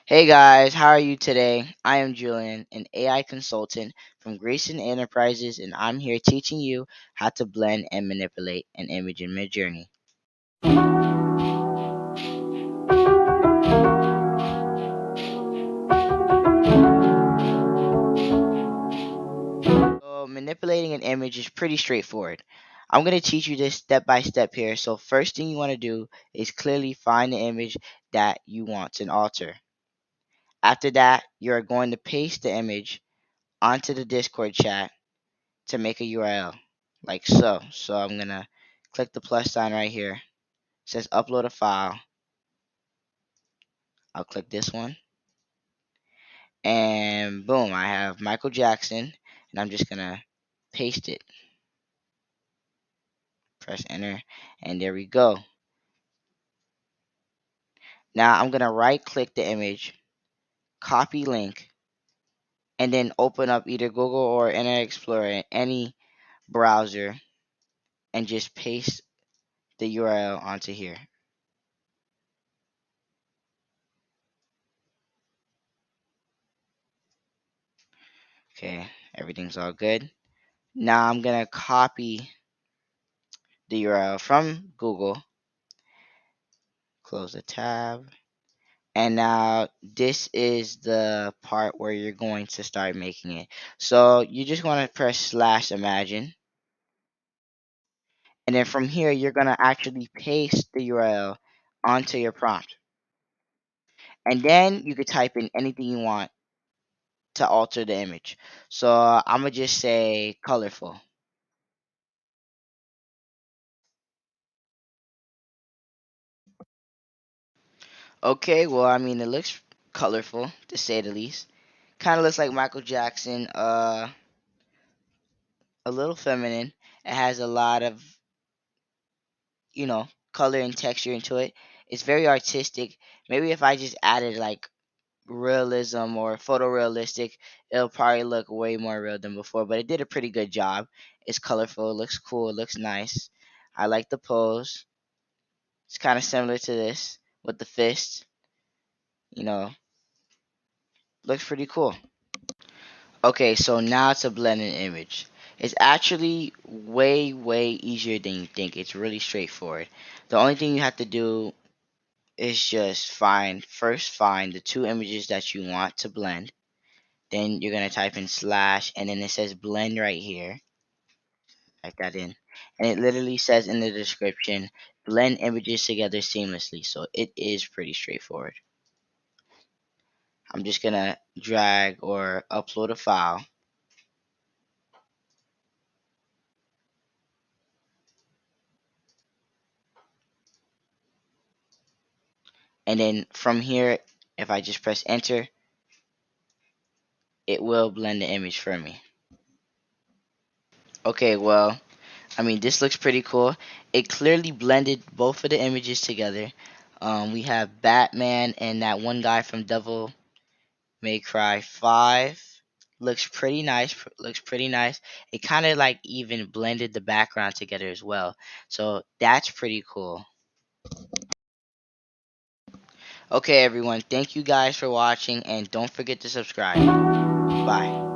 Hey guys, how are you today? I am Julian, an AI consultant from Greyson Enterprises, and I'm here teaching you how to blend and manipulate an image in Midjourney. So, manipulating an image is pretty straightforward. I'm going to teach you this step by step here. So, first thing you want to do is clearly find the image that you want to alter. After that, you're going to paste the image onto the Discord chat to make a URL like so. So I'm gonna click the plus sign right here. It says upload a file. I'll click this one and boom, I have Michael Jackson and I'm just gonna paste it. Press enter and there we go. Now I'm gonna right click the image, copy link, and then open up either Google or Internet Explorer in any browser and just paste the URL onto here. Okay, everything's all good. Now I'm gonna copy the URL from Google, close the tab, and now this is the part where you're going to start making it. So you just want to press slash imagine, and then from here you're going to actually paste the URL onto your prompt, and then you could type in anything you want to alter the image. So I'm gonna just say colorful. Okay, well, I mean, it looks colorful to say the least. Kind of looks like Michael Jackson, a little feminine. It has a lot of, you know, color and texture into it. It's very artistic. Maybe if I just added like realism or photorealistic, it'll probably look way more real than before. But it did a pretty good job. It's colorful, it looks cool, it looks nice. I like the pose. It's kind of similar to this with the fist. You know, looks pretty cool. Okay, so now to blend an image. It's actually way easier than you think. It's really straightforward. The only thing you have to do is just find the two images that you want to blend. Then you're gonna type in slash and then it says blend right here. Type that in. And it literally says in the description, blend images together seamlessly. So it is pretty straightforward. I'm just gonna drag or upload a file. And then from here, if I just press enter, it will blend the image for me. Okay, well, I mean, this looks pretty cool. It clearly blended both of the images together. We have Batman and that one guy from Devil May Cry 5. Looks pretty nice. Looks pretty nice. It kind of like even blended the background together as well. So that's pretty cool. Okay, everyone. Thank you guys for watching, and don't forget to subscribe. Bye.